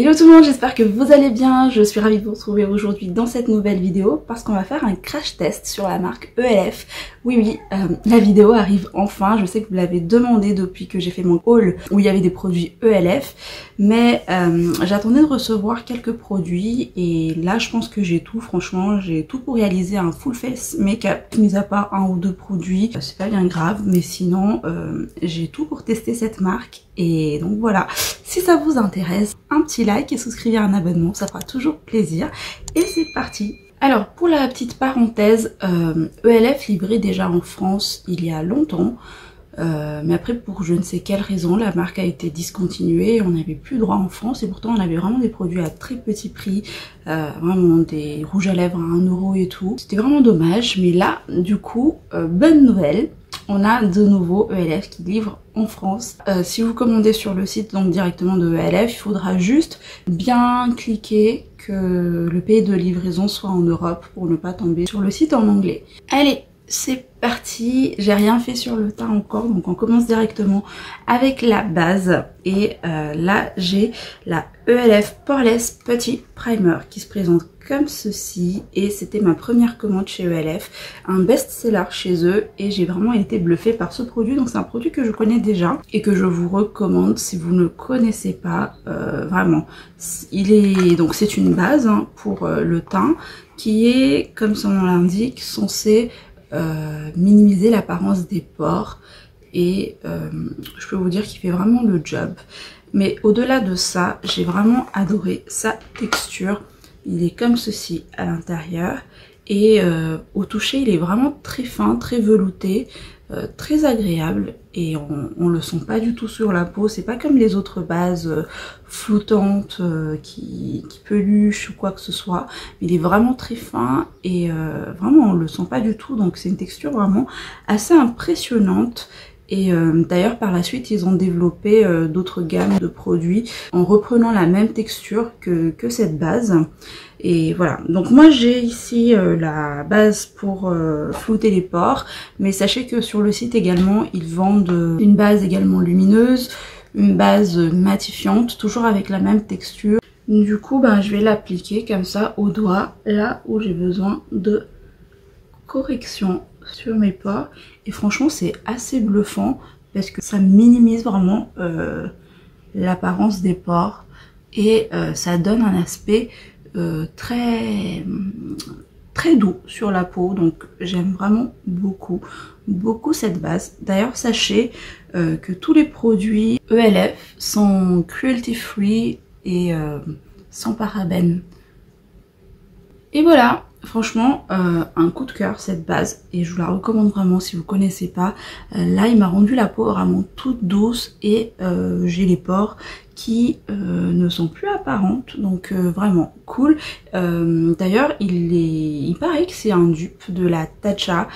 Hello tout le monde, j'espère que vous allez bien. Je suis ravie de vous retrouver aujourd'hui dans cette nouvelle vidéo parce qu'on va faire un crash test sur la marque ELF. Oui, la vidéo arrive enfin. Je sais que vous l'avez demandé depuis que j'ai fait mon haul où il y avait des produits ELF, mais j'attendais de recevoir quelques produits et là je pense que j'ai tout. Franchement, j'ai tout pour réaliser un full face make-up, mis à part un ou deux produits. C'est pas bien grave, mais sinon j'ai tout pour tester cette marque. Et donc voilà, si ça vous intéresse, un petit like et souscrivez à un abonnement, ça fera toujours plaisir. Et c'est parti. Alors pour la petite parenthèse, ELF livré déjà en France il y a longtemps. Mais après pour je ne sais quelle raison la marque a été discontinuée, on n'avait plus droit en France et pourtant on avait vraiment des produits à très petit prix, vraiment des rouges à lèvres à 1 € et tout. C'était vraiment dommage, mais là du coup bonne nouvelle, on a de nouveau ELF qui livre en France. Si vous commandez sur le site donc directement de ELF, il faudra juste bien cliquer que le pays de livraison soit en Europe pour ne pas tomber sur le site en anglais. Allez, c'est parti. J'ai rien fait sur le teint encore, donc on commence directement avec la base. Et là j'ai la ELF Poreless Petit Primer qui se présente comme ceci, et c'était ma première commande chez ELF, un best-seller chez eux, et j'ai vraiment été bluffée par ce produit. Donc c'est un produit que je connais déjà et que je vous recommande si vous ne connaissez pas. Vraiment, donc c'est une base hein, pour le teint qui est, comme son nom l'indique, censé minimiser l'apparence des pores, et je peux vous dire qu'il fait vraiment le job. Mais au-delà de ça, j'ai vraiment adoré sa texture. Il est comme ceci à l'intérieur et au toucher il est vraiment très fin, très velouté, très agréable, et on le sent pas du tout sur la peau. C'est pas comme les autres bases floutantes qui peluchent ou quoi que ce soit. Il est vraiment très fin et vraiment on le sent pas du tout, donc c'est une texture vraiment assez impressionnante. Et d'ailleurs par la suite ils ont développé d'autres gammes de produits en reprenant la même texture que cette base. Et voilà, donc moi j'ai ici la base pour flouter les pores, mais sachez que sur le site également ils vendent une base également lumineuse, une base matifiante, toujours avec la même texture. Du coup je vais l'appliquer comme ça au doigt, là où j'ai besoin de correction sur mes pores, et franchement c'est assez bluffant parce que ça minimise vraiment l'apparence des pores, et ça donne un aspect très doux sur la peau. Donc j'aime vraiment beaucoup cette base. D'ailleurs sachez que tous les produits ELF sont cruelty free et sans parabènes. Et voilà, franchement un coup de cœur cette base, et je vous la recommande vraiment si vous connaissez pas. Là il m'a rendu la peau vraiment toute douce, et j'ai les pores qui ne sont plus apparentes, donc vraiment cool. D'ailleurs il paraît que c'est un dupe de la Tatcha.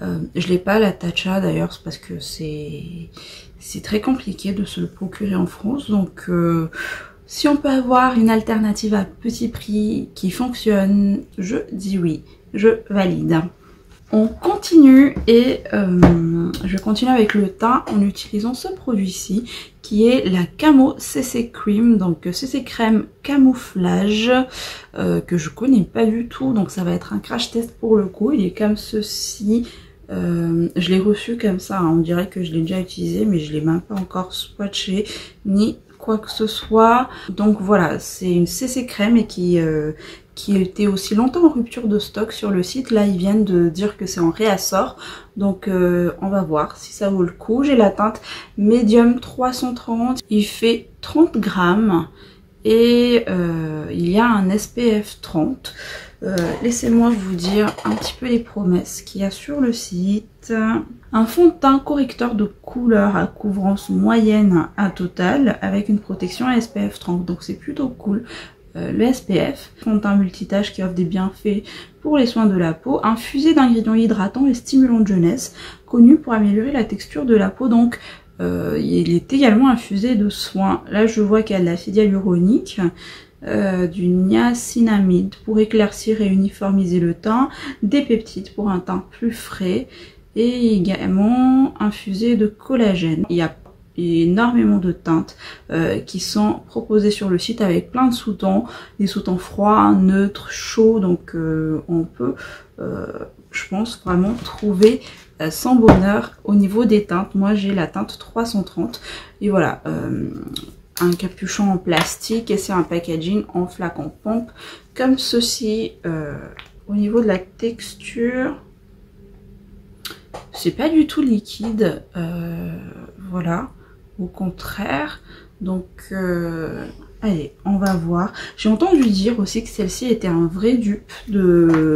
Je l'ai pas la Tatcha d'ailleurs, c'est parce que c'est très compliqué de se le procurer en France, donc si on peut avoir une alternative à petit prix qui fonctionne, je dis oui, je valide. On continue, et je continue avec le teint en utilisant ce produit-ci qui est la Camo CC Cream, donc CC Crème Camouflage, que je connais pas du tout, donc ça va être un crash test pour le coup. Il est comme ceci. Je l'ai reçu comme ça, hein. On dirait que je l'ai déjà utilisé, mais je l'ai même pas encore swatché ni quoi que ce soit. Donc voilà, c'est une CC crème et qui était aussi longtemps en rupture de stock sur le site. Là ils viennent de dire que c'est en réassort, donc on va voir si ça vaut le coup. J'ai la teinte médium 330, il fait 30 grammes et il y a un SPF 30. Laissez-moi vous dire un petit peu les promesses qu'il y a sur le site. Un fond de teint correcteur de couleur à couvrance moyenne à totale avec une protection à SPF 30, donc c'est plutôt cool. Le SPF, fond de teint multitâche qui offre des bienfaits pour les soins de la peau, infusé d'ingrédients hydratants et stimulants de jeunesse, connu pour améliorer la texture de la peau. Donc il est également infusé de soins. Là je vois qu'il y a de l'acide hyaluronique, du niacinamide pour éclaircir et uniformiser le teint, des peptides pour un teint plus frais, et également infusé de collagène. Il y a énormément de teintes qui sont proposées sur le site avec plein de sous-tons, des sous-tons froids, neutres, chauds, donc on peut je pense vraiment trouver son bonheur au niveau des teintes. Moi j'ai la teinte 330 et voilà, un capuchon en plastique et c'est un packaging en flacon pompe comme ceci. Au niveau de la texture, c'est pas du tout liquide, voilà, au contraire. Donc allez, on va voir. J'ai entendu dire aussi que celle-ci était un vrai dupe de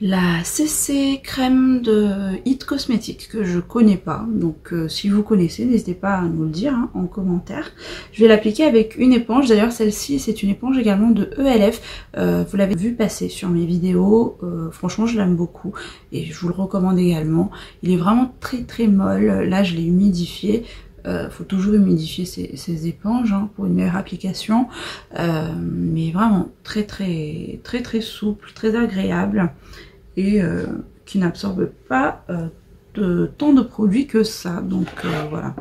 la CC crème de It Cosmetics que je connais pas. Donc si vous connaissez, n'hésitez pas à nous le dire hein, en commentaire. Je vais l'appliquer avec une éponge. D'ailleurs celle-ci c'est une éponge également de ELF. Vous l'avez vu passer sur mes vidéos. Franchement je l'aime beaucoup et je vous le recommande également. Il est vraiment très molle. Là je l'ai humidifié. Faut toujours humidifier ces éponges hein, pour une meilleure application. Mais vraiment très souple, très agréable. Et qui n'absorbe pas tant de produits que ça. Donc voilà.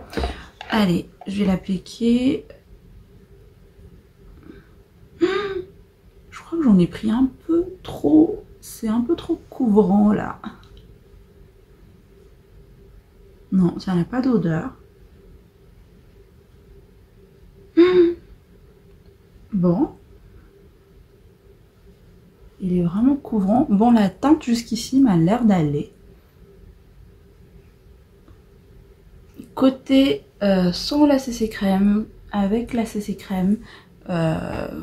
Allez, je vais l'appliquer. Je crois que j'en ai pris un peu trop. C'est un peu trop couvrant là. Non, ça n'a pas d'odeur. Bon. Il est vraiment couvrant. Bon, la teinte jusqu'ici m'a l'air d'aller. Côté sans la CC crème, avec la CC crème,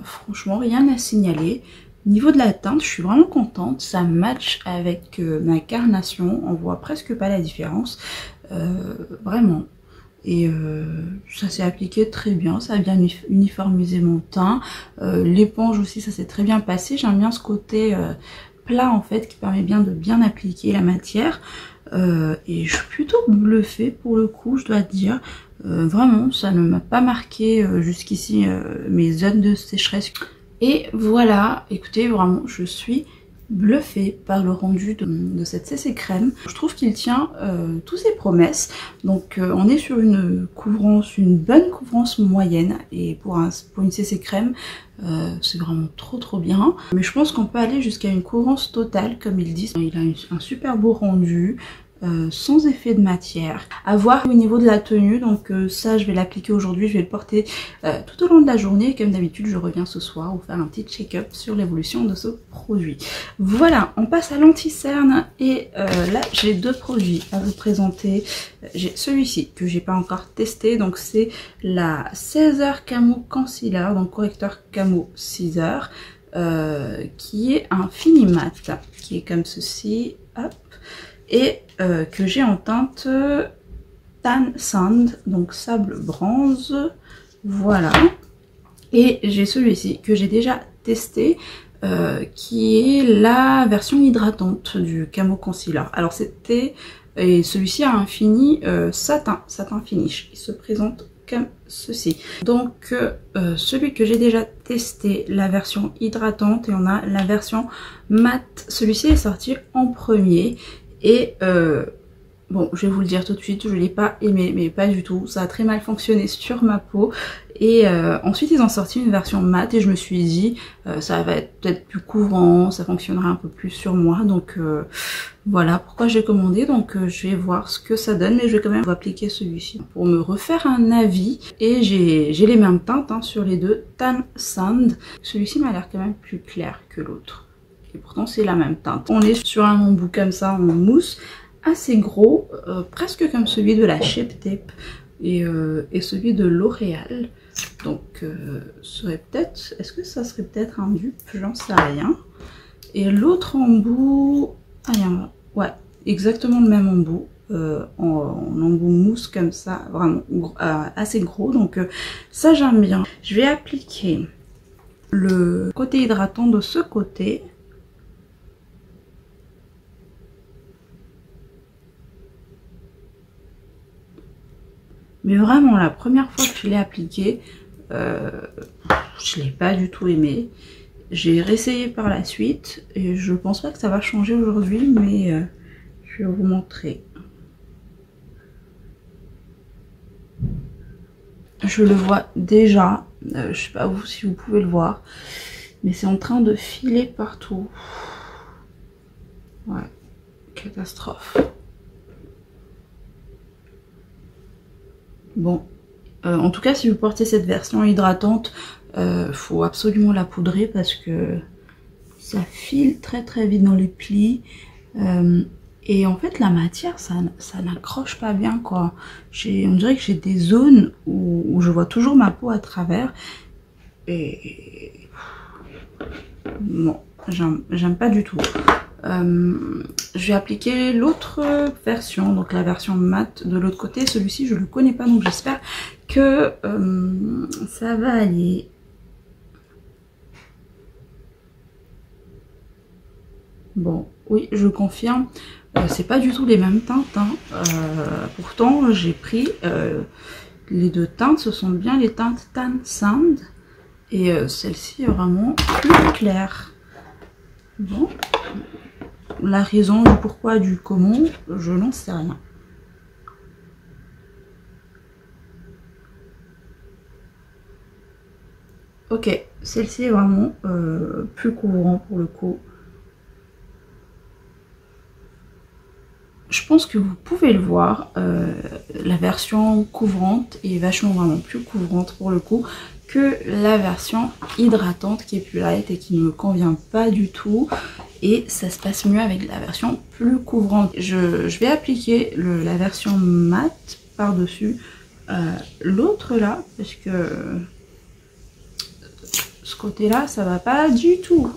franchement rien à signaler. Au niveau de la teinte, je suis vraiment contente. Ça match avec ma carnation. On voit presque pas la différence. Vraiment. Et ça s'est appliqué très bien, ça a bien uniformisé mon teint. L'éponge aussi, ça s'est très bien passé. J'aime bien ce côté plat en fait qui permet bien de bien appliquer la matière. Et je suis plutôt bluffée pour le coup, je dois dire. Vraiment, ça ne m'a pas marqué jusqu'ici mes zones de sécheresse. Et voilà, écoutez, vraiment, je suis bluffée par le rendu de cette CC crème. Je trouve qu'il tient toutes ses promesses. Donc on est sur une couvrance, une bonne couvrance moyenne. Et pour une CC crème, c'est vraiment trop bien. Mais je pense qu'on peut aller jusqu'à une couvrance totale, comme ils disent. Il a un super beau rendu. Sans effet de matière. À voir au niveau de la tenue, donc ça je vais l'appliquer aujourd'hui, je vais le porter tout au long de la journée. Comme d'habitude je reviens ce soir vous faire un petit check-up sur l'évolution de ce produit. Voilà, on passe à l'anti-cerne et là j'ai deux produits à vous présenter. J'ai celui-ci que j'ai pas encore testé, donc c'est la 16h Camo Concealer, donc correcteur Camo 6h, qui est un fini mat, qui est comme ceci, hop. Et que j'ai en teinte Tan Sand, donc sable bronze, voilà. Et j'ai celui-ci que j'ai déjà testé, qui est la version hydratante du Camo Concealer. Alors c'était, et celui-ci a un fini satin finish, il se présente comme ceci. Donc celui que j'ai déjà testé, la version hydratante, et on a la version mat, celui-ci est sorti en premier. Et bon, je vais vous le dire tout de suite, je l'ai pas aimé, mais pas du tout. Ça a très mal fonctionné sur ma peau. Et ensuite, ils ont sorti une version mat et je me suis dit, ça va être peut-être plus couvrant, ça fonctionnera un peu plus sur moi. Donc voilà pourquoi j'ai commandé. Donc je vais voir ce que ça donne, mais je vais quand même appliquer celui-ci pour me refaire un avis. Et j'ai les mêmes teintes hein, sur les deux, Tan Sand. Celui-ci m'a l'air quand même plus clair que l'autre. Et pourtant c'est la même teinte. On est sur un embout comme ça en mousse, assez gros, presque comme celui de la Shape Tape et celui de L'Oréal. Donc est-ce que ça serait peut-être un dupe, j'en sais rien. Et l'autre embout, ouais, exactement le même embout, en embout mousse comme ça, vraiment assez gros. Donc ça j'aime bien. Je vais appliquer le côté hydratant de ce côté. Mais vraiment, la première fois que je l'ai appliqué, je l'ai pas du tout aimé. J'ai réessayé par la suite et je pense pas que ça va changer aujourd'hui, mais je vais vous montrer. je le vois déjà, je sais pas vous si vous pouvez le voir, mais c'est en train de filer partout. Ouais, catastrophe. Bon, en tout cas si vous portez cette version hydratante, faut absolument la poudrer parce que ça file très très vite dans les plis. Et en fait la matière ça n'accroche pas bien quoi. On dirait que j'ai des zones où je vois toujours ma peau à travers. Et non, j'aime pas du tout. Je vais appliquer l'autre version, donc la version mat de l'autre côté. Celui-ci je le connais pas, donc j'espère que ça va aller. Bon, oui, je confirme, c'est pas du tout les mêmes teintes, hein. Pourtant j'ai pris les deux teintes, ce sont bien les teintes Tan Sand, et celle-ci est vraiment plus claire. Bon, la raison du pourquoi du comment, je n'en sais rien. Ok, celle-ci est vraiment plus couvrant pour le coup. Je pense que vous pouvez le voir, la version couvrante est vachement vraiment plus couvrante pour le coup que la version hydratante qui est plus light et qui ne me convient pas du tout. Et ça se passe mieux avec la version plus couvrante. Je vais appliquer la version mat par-dessus l'autre là, parce que ce côté-là, ça va pas du tout.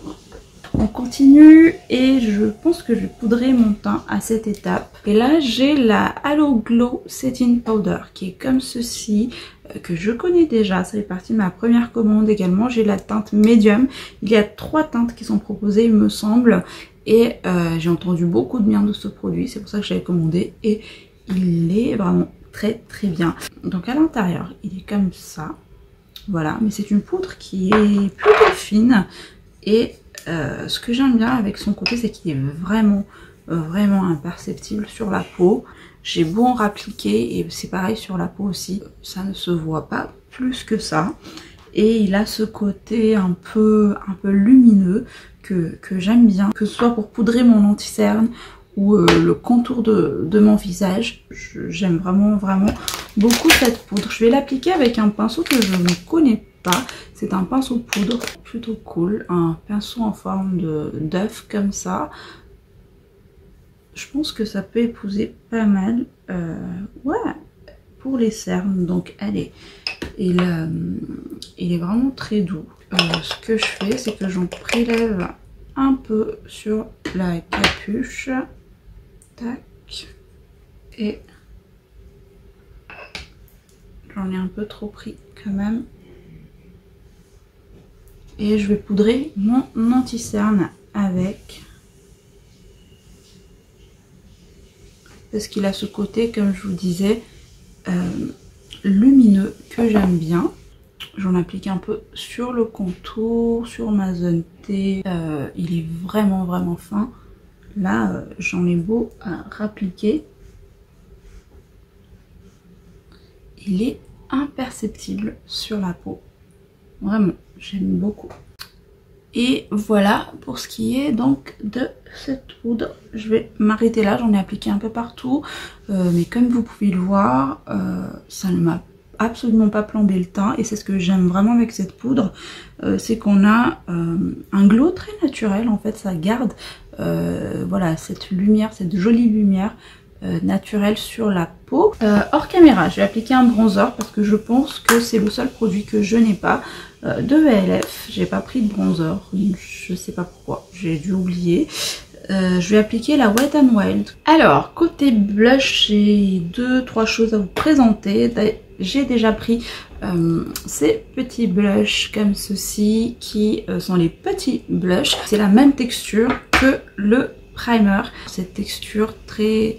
On continue et je pense que je vais poudrer mon teint à cette étape. Et là j'ai la Halo Glow Setting Powder qui est comme ceci, que je connais déjà, ça fait partie de ma première commande également. J'ai la teinte médium, il y a 3 teintes qui sont proposées il me semble. Et j'ai entendu beaucoup de bien de ce produit, c'est pour ça que j'avais commandé et il est vraiment très très bien. Donc à l'intérieur il est comme ça, voilà, mais c'est une poudre qui est plutôt fine. Et ce que j'aime bien avec son côté, c'est qu'il est vraiment imperceptible sur la peau. J'ai beau en rappliquer et c'est pareil sur la peau aussi, ça ne se voit pas plus que ça. Et il a ce côté un peu lumineux que j'aime bien, que ce soit pour poudrer mon anti-cerne ou le contour de mon visage. J'aime vraiment beaucoup cette poudre. Je vais l'appliquer avec un pinceau que je ne connais pas. C'est un pinceau poudre plutôt cool, un pinceau en forme d'œuf comme ça. Je pense que ça peut épouser pas mal, ouais, pour les cernes. Donc allez, il est vraiment très doux. Ce que je fais, c'est que j'en prélève un peu sur la capuche, tac, et j'en ai un peu trop pris quand même. Et je vais poudrer mon anti-cerne avec, parce qu'il a ce côté, comme je vous disais, lumineux que j'aime bien. J'en applique un peu sur le contour, sur ma zone T. Il est vraiment fin. Là, j'en ai beau à rappliquer, il est imperceptible sur la peau. Vraiment, j'aime beaucoup. Et voilà pour ce qui est donc de cette poudre. Je vais m'arrêter là, j'en ai appliqué un peu partout. Mais comme vous pouvez le voir, ça ne m'a absolument pas plombé le teint. Et c'est ce que j'aime vraiment avec cette poudre. C'est qu'on a un glow très naturel. En fait, ça garde voilà, cette lumière, cette jolie lumière naturelle sur la peau. Hors caméra, je vais appliquer un bronzer parce que je pense que c'est le seul produit que je n'ai pas de ELF. J'ai pas pris de bronzer, je sais pas pourquoi, j'ai dû oublier. Je vais appliquer la Wet n Wild. Alors côté blush, j'ai 2-3 choses à vous présenter. J'ai déjà pris ces petits blushs comme ceci qui sont les petits blushs. C'est la même texture que le primer, cette texture très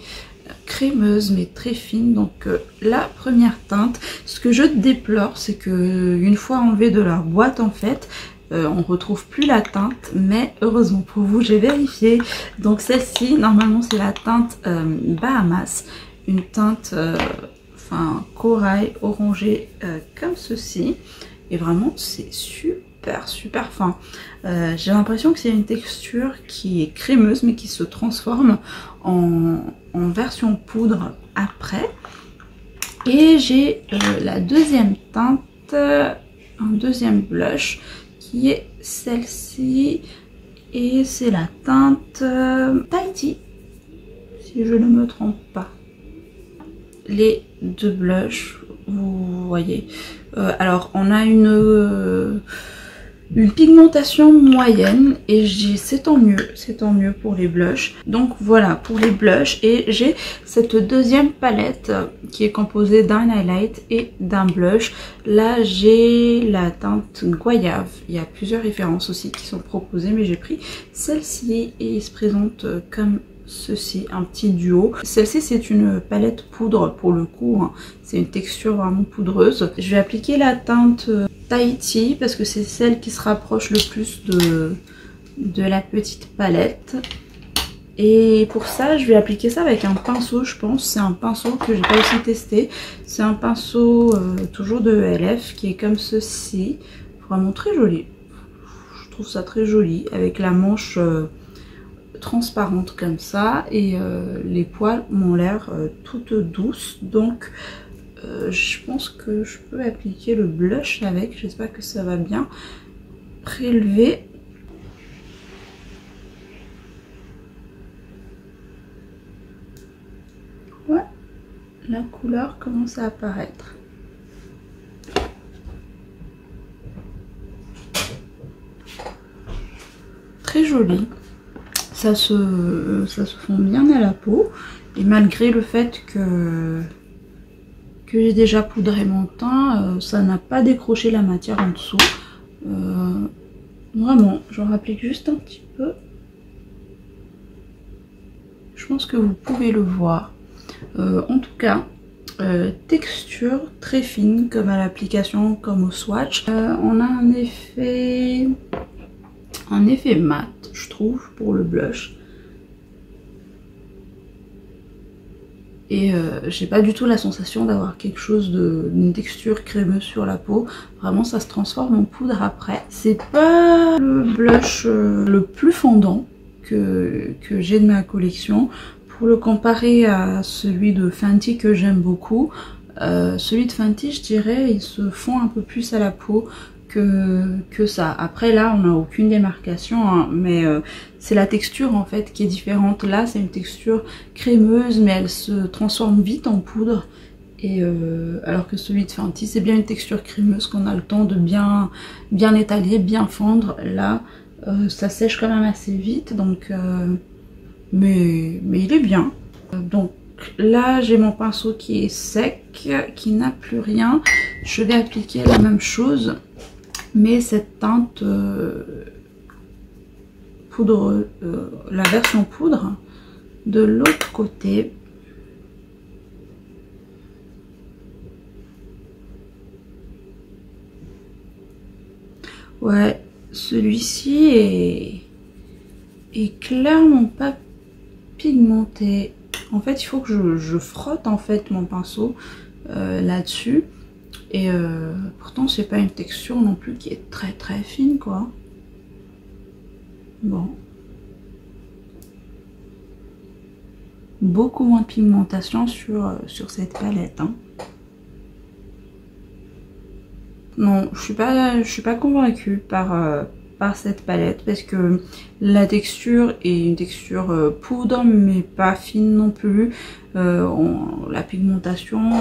crémeuse mais très fine. Donc la première teinte, ce que je déplore, c'est que une fois enlevé de leur boîte en fait, on retrouve plus la teinte, mais heureusement pour vous j'ai vérifié. Donc celle-ci normalement c'est la teinte Bahamas, une teinte un corail orangé comme ceci. Et vraiment c'est super fin. J'ai l'impression que c'est une texture qui est crémeuse mais qui se transforme en version poudre après. Et j'ai la deuxième teinte, un deuxième blush qui est celle-ci. Et c'est la teinte Tahiti, si je ne me trompe pas. Les deux blushs, vous voyez. Alors on a une pigmentation moyenne et c'est tant mieux pour les blushs. Donc voilà pour les blushs, et j'ai cette deuxième palette qui est composée d'un highlight et d'un blush. Là j'ai la teinte Goyave, il y a plusieurs références aussi qui sont proposées mais j'ai pris celle-ci et il se présente comme ceci, un petit duo. Celle-ci c'est une palette poudre pour le coup, hein. C'est une texture vraiment poudreuse. Je vais appliquer la teinte Tahiti parce que c'est celle qui se rapproche le plus de la petite palette. Et pour ça je vais appliquer ça avec un pinceau, je pense. C'est un pinceau que j'ai pas aussi testé. C'est un pinceau toujours de ELF qui est comme ceci. Vraiment très joli. Je trouve ça très joli avec la manche transparente comme ça, et les poils m'ont l'air toutes douces, donc je pense que je peux appliquer le blush avec. J'espère que ça va bien prélever. Ouais, la couleur commence à apparaître. Très joli. Ça se fond bien à la peau, et malgré le fait que j'ai déjà poudré mon teint, ça n'a pas décroché la matière en dessous. Vraiment, j'en applique juste un petit peu. Je pense que vous pouvez le voir. En tout cas, texture très fine comme à l'application, comme au swatch. On a un effet mat, je trouve, pour le blush. Et j'ai pas du tout la sensation d'avoir quelque chose d'une texture crémeuse sur la peau. Vraiment ça se transforme en poudre après. C'est pas le blush le plus fondant que j'ai de ma collection. Pour le comparer à celui de Fenty que j'aime beaucoup, celui de Fenty, je dirais, il se fond un peu plus à la peau que ça. Après là on n'a aucune démarcation, hein, mais c'est la texture en fait qui est différente. Là c'est une texture crémeuse mais elle se transforme vite en poudre, et alors que celui de Fenty c'est bien une texture crémeuse qu'on a le temps de bien étaler, bien fondre. Là ça sèche quand même assez vite, donc mais il est bien. Donc là j'ai mon pinceau qui est sec, qui n'a plus rien. Je vais appliquer la même chose, mais cette teinte poudre, la version poudre, de l'autre côté. Ouais, celui-ci est clairement pas pigmenté. En fait il faut que je frotte en fait mon pinceau là-dessus. Et pourtant c'est pas une texture non plus qui est très fine quoi. Bon. Beaucoup moins de pigmentation sur cette palette, hein. Non, je suis pas convaincue par cette palette, parce que la texture est une texture poudre mais pas fine non plus. La pigmentation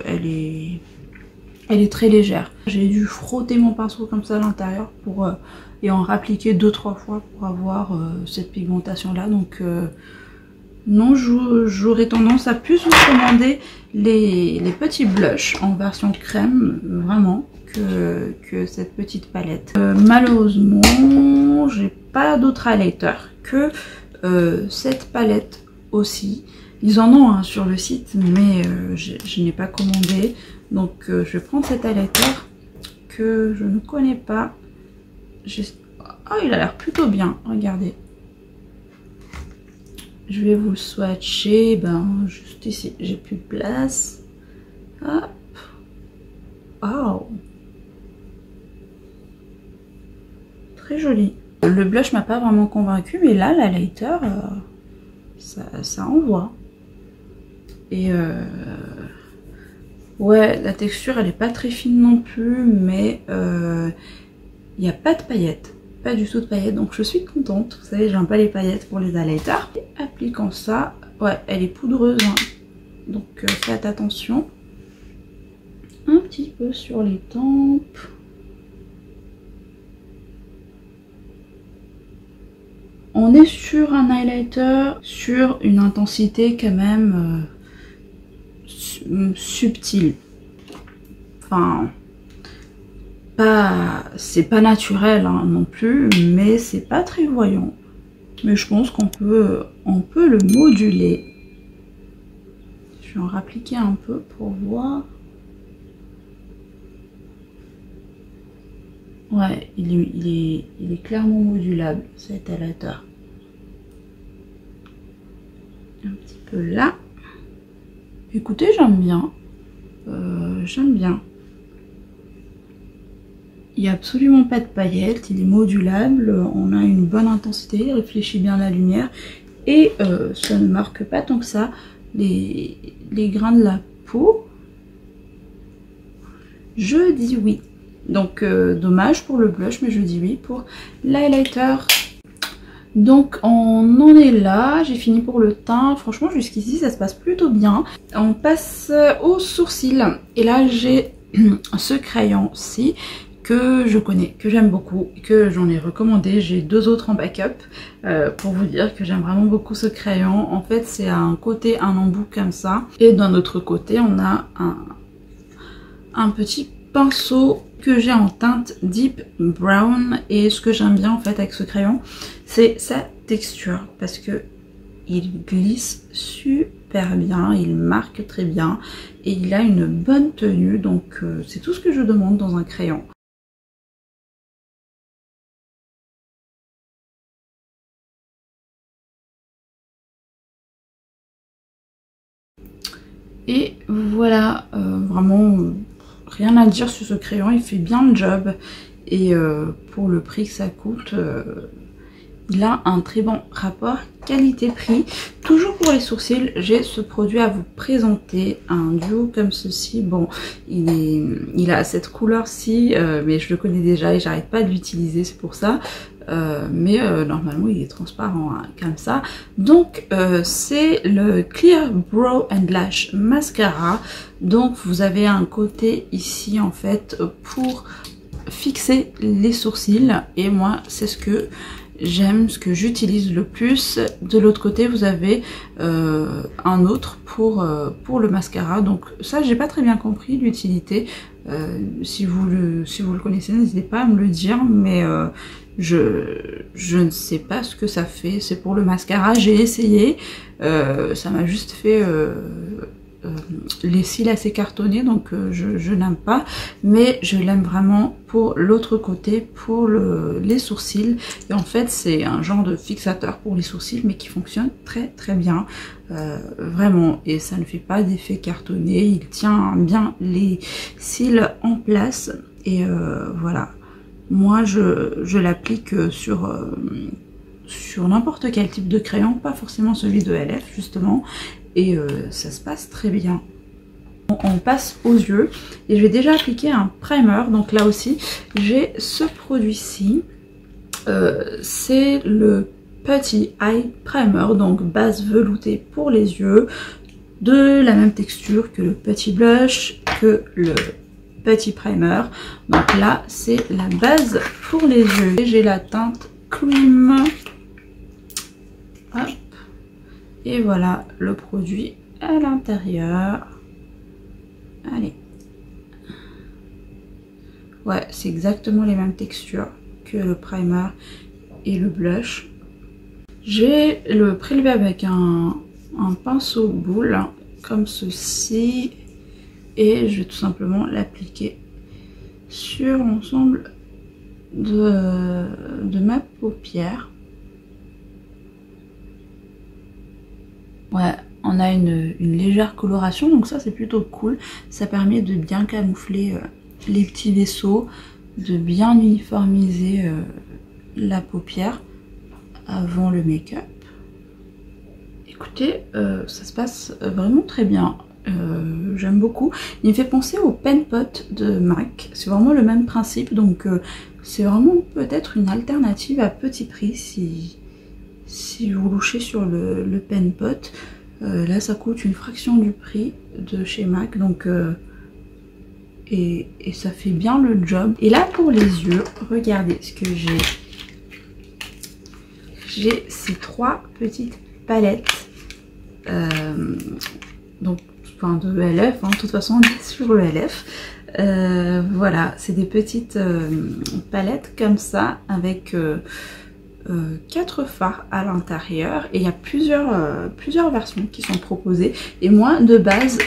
elle est très légère. J'ai dû frotter mon pinceau comme ça à l'intérieur et en rappliquer 2-3 fois pour avoir cette pigmentation là. Donc non, j'aurais tendance à plus vous recommander les petits blushs en version crème, vraiment, que cette petite palette. Malheureusement, j'ai pas d'autre highlighter que cette palette aussi. Ils en ont sur le site, mais je n'ai pas commandé. Donc je vais prendre cet highlighter que je ne connais pas. Oh, il a l'air plutôt bien, regardez. Je vais vous le swatcher, juste ici, j'ai plus de place. Hop. Oh. Très joli. Le blush m'a pas vraiment convaincu, mais là, l'highlighter, ça envoie. Et ouais, la texture, elle est pas très fine non plus, mais il n'y a pas de paillettes. Pas du tout de paillettes, donc je suis contente. Vous savez, j'aime pas les paillettes pour les highlighters. Et appliquant ça, ouais, elle est poudreuse, hein. Donc faites attention. Un petit peu sur les tempes. On est sur un highlighter sur une intensité quand même subtile. Enfin, c'est pas naturel hein, non plus, mais c'est pas très voyant. Mais je pense qu'on peut le moduler. Je vais en rappliquer un peu pour voir. Ouais, il est clairement modulable cet highlighter. Un petit peu là. Écoutez, j'aime bien. J'aime bien. Il n'y a absolument pas de paillettes, il est modulable, on a une bonne intensité, il réfléchit bien la lumière et ça ne marque pas tant que ça les grains de la peau. Je dis oui. Donc dommage pour le blush, mais je dis oui pour l'highlighter. Donc on en est là, j'ai fini pour le teint. Franchement jusqu'ici ça se passe plutôt bien. On passe aux sourcils et là j'ai ce crayon-ci que je connais, que j'aime beaucoup, que j'en ai recommandé. J'ai deux autres en backup pour vous dire que j'aime vraiment beaucoup ce crayon. En fait c'est un côté un embout comme ça et d'un autre côté on a un petit pinceau que j'ai en teinte Deep Brown. Et ce que j'aime bien en fait avec ce crayon c'est sa texture parce que il glisse super bien, il marque très bien et il a une bonne tenue, donc c'est tout ce que je demande dans un crayon. Et voilà, vraiment rien à dire sur ce crayon, il fait bien le job et pour le prix que ça coûte, il a un très bon rapport qualité-prix. Toujours pour les sourcils, j'ai ce produit à vous présenter, un duo comme ceci. Bon, il a cette couleur-ci, mais je le connais déjà et j'arrête pas de l'utiliser, c'est pour ça. Mais normalement il est transparent hein, comme ça. Donc c'est le Clear Brow and Lash Mascara. Donc vous avez un côté ici en fait pour fixer les sourcils et moi c'est ce que j'aime, ce que j'utilise le plus. De l'autre côté vous avez un autre pour le mascara. Donc ça j'ai pas très bien compris l'utilité. Si vous le connaissez n'hésitez pas à me le dire, mais je ne sais pas ce que ça fait. C'est pour le mascara, j'ai essayé, ça m'a juste fait les cils assez cartonnés, donc je n'aime pas, mais je l'aime vraiment pour l'autre côté, pour les sourcils. Et en fait c'est un genre de fixateur pour les sourcils mais qui fonctionne très très bien, vraiment, et ça ne fait pas d'effet cartonné, il tient bien les cils en place. Et voilà, moi je l'applique sur n'importe quel type de crayon, pas forcément celui de LF justement, et ça se passe très bien. On passe aux yeux et je vais déjà appliquer un primer. Donc là aussi j'ai ce produit-ci, c'est le Putty Eye Primer, donc base veloutée pour les yeux, de la même texture que le petit blush, que le petit primer. Donc là c'est la base pour les yeux. J'ai la teinte Cream. Hop. Et voilà le produit à l'intérieur. Allez. Ouais, c'est exactement les mêmes textures que le primer et le blush. Je vais le prélever avec un pinceau boule comme ceci. Et je vais tout simplement l'appliquer sur l'ensemble de ma paupière. Ouais, on on a une légère coloration, donc ça c'est plutôt cool. Ça permet de bien camoufler les petits vaisseaux, de bien uniformiser la paupière avant le make-up. Écoutez, ça se passe vraiment très bien. J'aime beaucoup. Il me fait penser au Pen Pot de MAC. C'est vraiment le même principe, donc c'est vraiment peut-être une alternative à petit prix si vous louchez sur le Pen Pot. Là ça coûte une fraction du prix de chez MAC, donc et ça fait bien le job. Et là pour les yeux, regardez ce que j'ai. J'ai ces 3 petites palettes donc enfin de ELF, hein. De toute façon on est sur ELF. Voilà, c'est des petites palettes comme ça avec 4 fards à l'intérieur, et il y a plusieurs versions qui sont proposées, et moi de base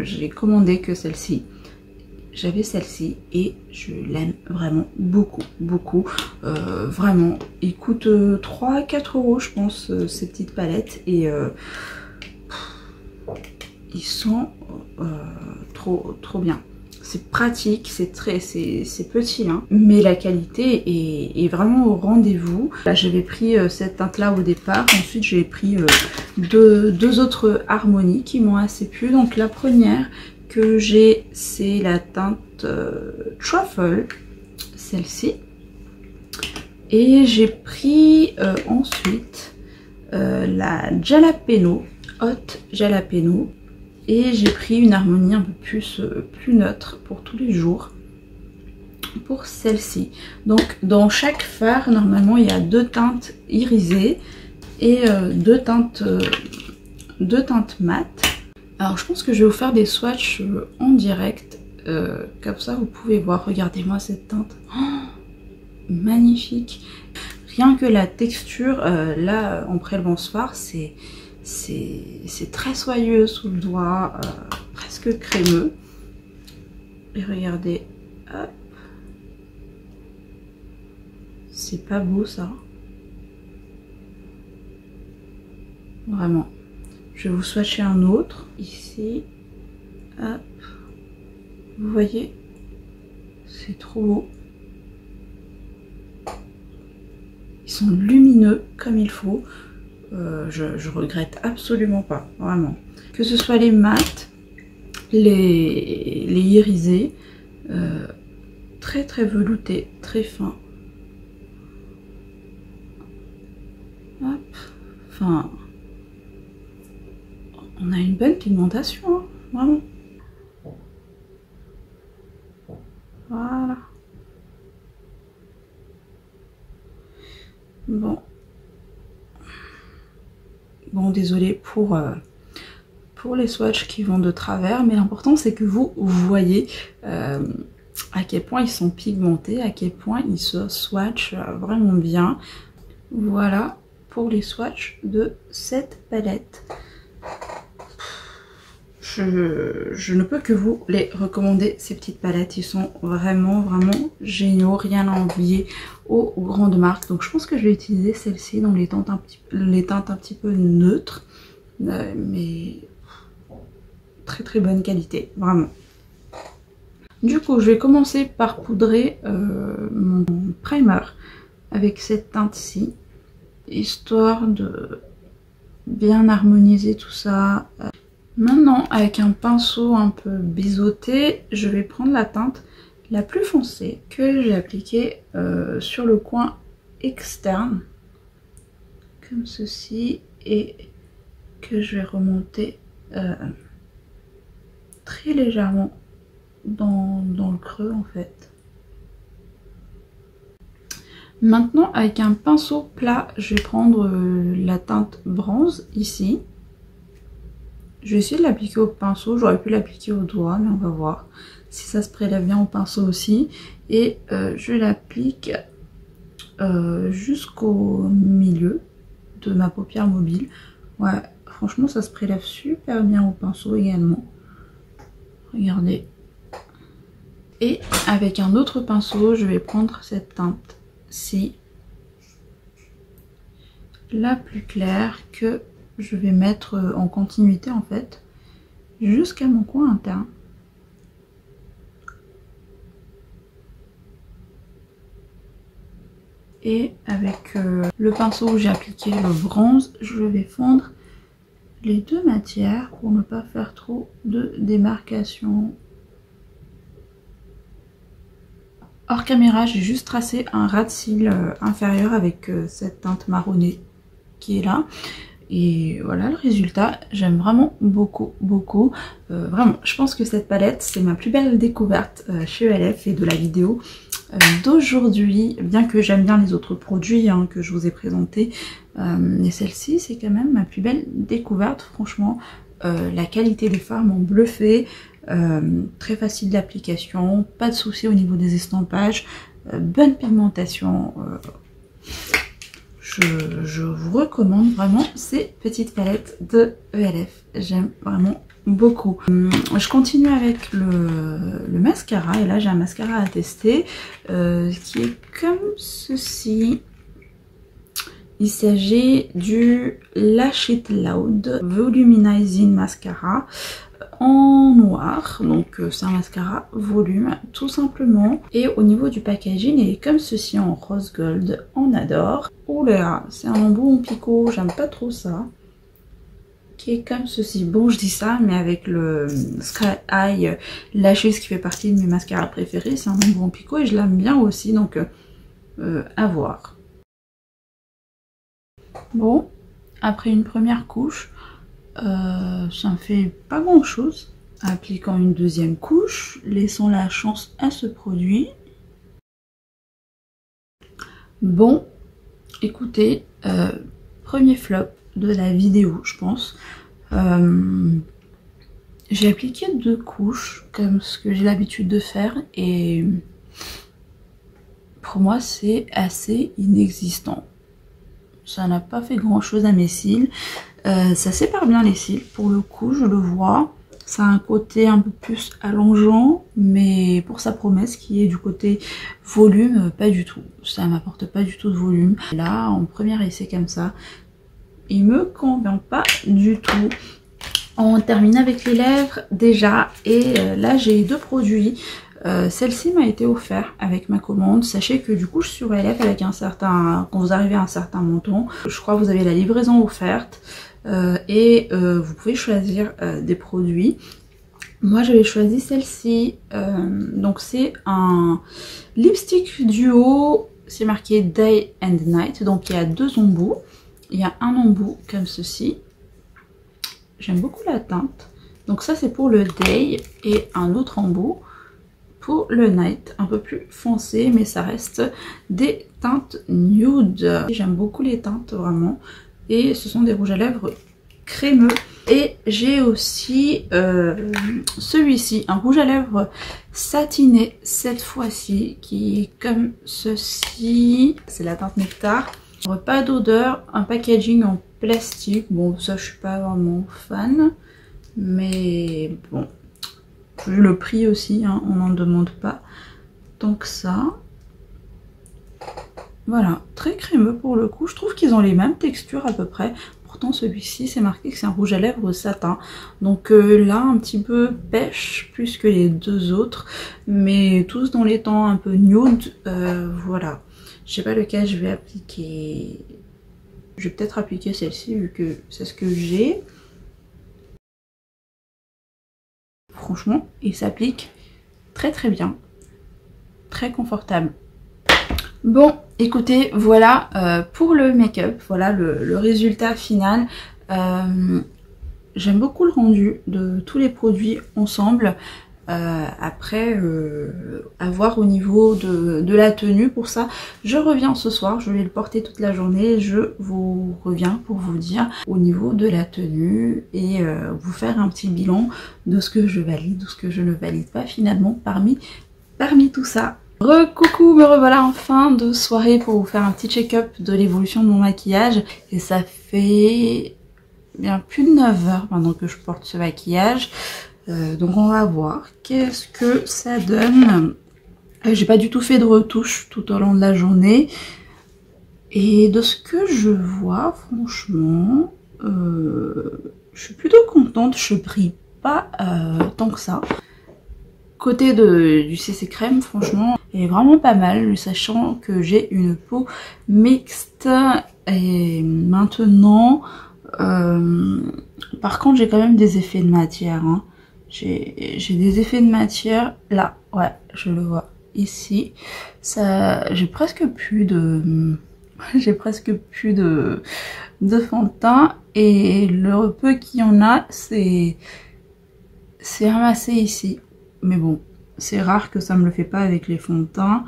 j'ai commandé que celle-ci. J'avais celle-ci et je l'aime vraiment beaucoup. Vraiment, il coûte 3-4 euros je pense, ces petites palettes, et ils sont trop bien. C'est pratique, c'est petit, hein, mais la qualité est vraiment au rendez-vous. Là j'avais pris cette teinte là au départ, ensuite j'ai pris deux autres harmonies qui m'ont assez plu. Donc la première que j'ai, c'est la teinte Truffle, celle-ci, et j'ai pris ensuite la Jalapeno, Hot Jalapeno, et j'ai pris une harmonie un peu plus neutre pour tous les jours pour celle-ci. Donc dans chaque fard normalement il y a 2 teintes irisées et 2 teintes mat. Alors je pense que je vais vous faire des swatchs en direct, comme ça vous pouvez voir. Regardez-moi cette teinte, oh, magnifique. Rien que la texture, là en prélevant ce fard, c'est très soyeux sous le doigt, presque crémeux. Et regardez, hop, c'est pas beau ça, vraiment. Je vais vous swatcher un autre ici, hop, vous voyez, c'est trop beau. Ils sont lumineux comme il faut. Je regrette absolument pas, vraiment. Que ce soit les mats, les irisés, très veloutés, très fins. Hop, enfin, on a une belle pigmentation, hein, vraiment. Voilà. Bon, désolé pour les swatchs qui vont de travers, mais l'important c'est que vous voyez à quel point ils sont pigmentés, à quel point ils se swatchent vraiment bien. Voilà pour les swatchs de cette palette. Je ne peux que vous les recommander, ces petites palettes. Ils sont vraiment géniaux, rien à envier aux grandes marques. Donc je pense que je vais utiliser celle-ci dans les teintes un petit peu neutres, mais très bonne qualité, vraiment. Du coup je vais commencer par poudrer mon primer avec cette teinte-ci, histoire de bien harmoniser tout ça. Maintenant, avec un pinceau un peu biseauté, je vais prendre la teinte la plus foncée que j'ai appliquée sur le coin externe, comme ceci, et que je vais remonter très légèrement dans le creux en fait. Maintenant, avec un pinceau plat, je vais prendre la teinte bronze ici. Je vais essayer de l'appliquer au pinceau, j'aurais pu l'appliquer au doigt, mais on va voir si ça se prélève bien au pinceau aussi. Et je l'applique jusqu'au milieu de ma paupière mobile. Ouais, franchement ça se prélève super bien au pinceau également. Regardez. Et avec un autre pinceau, je vais prendre cette teinte-ci, la plus claire, que je vais mettre en continuité en fait jusqu'à mon coin interne. Et avec le pinceau où j'ai appliqué le bronze, je vais fondre les deux matières pour ne pas faire trop de démarcation. Hors caméra, j'ai juste tracé un ras de cils inférieur avec cette teinte marronnée qui est là. Et voilà le résultat, j'aime vraiment beaucoup. Vraiment, je pense que cette palette, c'est ma plus belle découverte chez ELF et de la vidéo d'aujourd'hui. Bien que j'aime bien les autres produits que je vous ai présentés, mais celle-ci, c'est quand même ma plus belle découverte. Franchement, la qualité des fards m'ont bluffé. Très facile d'application, pas de soucis au niveau des estampages, bonne pigmentation. Je vous recommande vraiment ces petites palettes de ELF, j'aime vraiment beaucoup. Je continue avec le mascara et là j'ai un mascara à tester qui est comme ceci. Il s'agit du Lash It Loud Volumizing Mascara en noir, donc c'est un mascara volume tout simplement. Et au niveau du packaging, il est comme ceci en rose gold, on adore. Oh là là, c'est un embout en picot, j'aime pas trop ça. Qui est comme ceci. Bon, je dis ça, mais avec le Sky High Lashes qui fait partie de mes mascaras préférés, c'est un embout en picot et je l'aime bien aussi, donc à voir. Bon, après une première couche, ça ne fait pas grand chose. Appliquant une deuxième couche, laissons la chance à ce produit. Bon, écoutez, premier flop de la vidéo, je pense. J'ai appliqué 2 couches, comme ce que j'ai l'habitude de faire, et pour moi c'est assez inexistant. Ça n'a pas fait grand chose à mes cils. Ça sépare bien les cils, pour le coup, je le vois. Ça a un côté un peu plus allongeant, mais pour sa promesse qui est du côté volume, pas du tout. Ça m'apporte pas du tout de volume. Là, en premier essai comme ça, il me convient pas du tout. On termine avec les lèvres déjà, et là j'ai 2 produits. Celle-ci m'a été offerte avec ma commande. Sachez que du coup je suis sur ELF avec un certain, quand vous arrivez à un certain montant, je crois que vous avez la livraison offerte et vous pouvez choisir des produits. Moi j'avais choisi celle-ci, donc c'est un lipstick duo, c'est marqué Day and Night, donc il y a 2 embouts. Il y a un embout comme ceci, j'aime beaucoup la teinte, donc ça c'est pour le Day, et un autre embout pour le Night, un peu plus foncé, mais ça reste des teintes nude. J'aime beaucoup les teintes vraiment, et ce sont des rouges à lèvres crémeux. Et j'ai aussi celui-ci, un rouge à lèvres satiné cette fois-ci, qui est comme ceci. C'est la teinte Nectar. Pas d'odeur, un packaging en plastique. Bon, ça je suis pas vraiment fan, mais bon. Vu le prix aussi, on n'en demande pas tant que ça. Voilà, très crémeux pour le coup. Je trouve qu'ils ont les mêmes textures à peu près. Pourtant celui-ci, c'est marqué que c'est un rouge à lèvres satin. Donc là, un petit peu pêche plus que les 2 autres. Mais tous dans les tons un peu nude. Voilà. Je sais pas lequel je vais appliquer. Je vais peut-être appliquer celle-ci vu que c'est ce que j'ai. Franchement, il s'applique très bien, très confortable. Bon, écoutez, voilà pour le make-up, voilà le résultat final. J'aime beaucoup le rendu de tous les produits ensemble. Après, à voir au niveau de la tenue. Pour ça, je reviens ce soir, je vais le porter toute la journée. Je vous reviens pour vous dire au niveau de la tenue et vous faire un petit bilan de ce que je valide, de ce que je ne valide pas finalement parmi tout ça. Coucou, me revoilà en fin de soirée pour vous faire un petit check-up de l'évolution de mon maquillage. Et ça fait bien plus de 9 heures maintenant que je porte ce maquillage. Donc on va voir qu'est-ce que ça donne. J'ai pas du tout fait de retouche tout au long de la journée. Et de ce que je vois, franchement, je suis plutôt contente, je brille pas tant que ça. Côté du CC crème, franchement, elle est vraiment pas mal, sachant que j'ai une peau mixte. Et maintenant, par contre, j'ai quand même des effets de matière. Hein. J'ai des effets de matière là, ouais, je le vois ici. Ça, j'ai presque plus de fond de teint, et le peu qu'il y en a, c'est ramassé ici. Mais bon, c'est rare que ça me le fait pas avec les fonds de teint.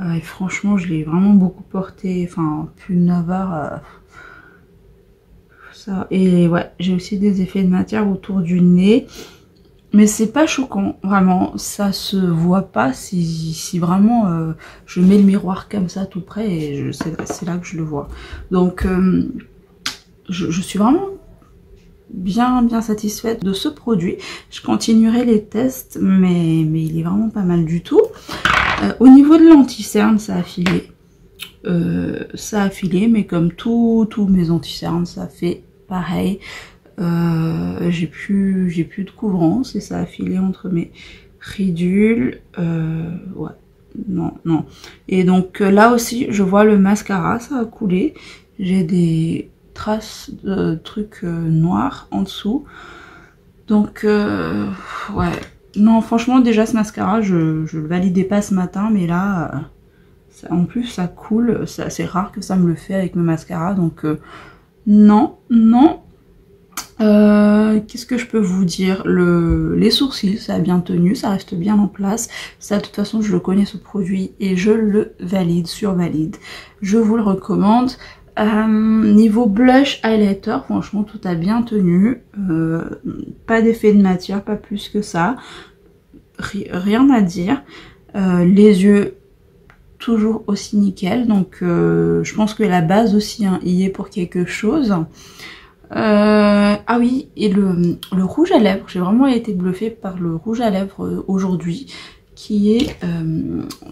Et franchement, je l'ai vraiment beaucoup porté. Enfin, plus de 9 heures. Ça. Et ouais, j'ai aussi des effets de matière autour du nez. Mais c'est pas choquant, vraiment. Ça se voit pas si vraiment je mets le miroir comme ça tout près, et c'est là que je le vois. Donc, je suis vraiment bien satisfaite de ce produit. Je continuerai les tests, mais il est vraiment pas mal du tout. Au niveau de l'anti-cerne, ça a filé. Mais comme tous mes anti-cernes, ça fait pareil. J'ai plus de couvrance et ça a filé entre mes ridules. Ouais, non. Et donc là aussi, je vois le mascara, ça a coulé. J'ai des traces de trucs noirs en dessous. Donc ouais, non, franchement, déjà ce mascara, je le validais pas ce matin, mais là en plus ça coule. C'est rare que ça me le fait avec mes mascaras, donc non. Qu'est-ce que je peux vous dire? Les sourcils, ça a bien tenu, ça reste bien en place. Ça, de toute façon, je le connais ce produit et je le valide, survalide. Je vous le recommande. Niveau blush, highlighter, franchement, tout a bien tenu. Pas d'effet de matière, pas plus que ça. Rien à dire. Les yeux, toujours aussi nickel. Donc, je pense que la base aussi y est pour quelque chose. Ah oui, et le rouge à lèvres, j'ai vraiment été bluffée par le rouge à lèvres aujourd'hui, qui est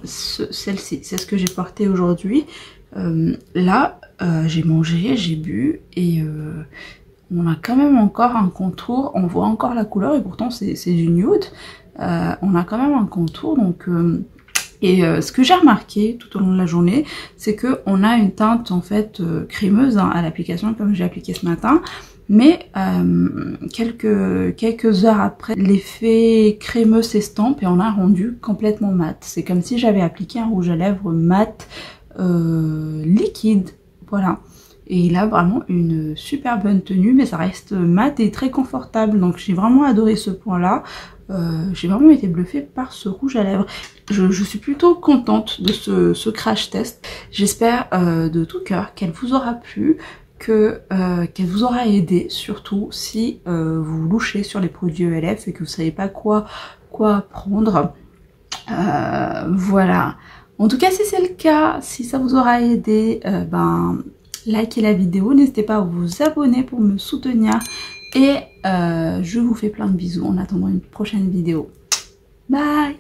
celle-ci, c'est ce que j'ai porté aujourd'hui. Là, j'ai mangé, j'ai bu, et on a quand même encore un contour, on voit encore la couleur, et pourtant c'est du nude. On a quand même un contour, donc... ce que j'ai remarqué tout au long de la journée, c'est que on a une teinte en fait crémeuse à l'application, comme j'ai appliqué ce matin, mais quelques heures après, l'effet crémeux s'estompe et on a un rendu complètement mat. C'est comme si j'avais appliqué un rouge à lèvres mat liquide, voilà. Et il a vraiment une super bonne tenue, mais ça reste mat et très confortable. Donc j'ai vraiment adoré ce point-là. J'ai vraiment été bluffée par ce rouge à lèvres. Je suis plutôt contente de ce crash test. J'espère de tout cœur qu'elle vous aura plu, qu'elle vous aura aidé, surtout si vous louchez sur les produits ELF et que vous savez pas quoi prendre. Voilà. En tout cas, si c'est le cas, si ça vous aura aidé, likez la vidéo, n'hésitez pas à vous abonner pour me soutenir, et je vous fais plein de bisous en attendant une prochaine vidéo. Bye!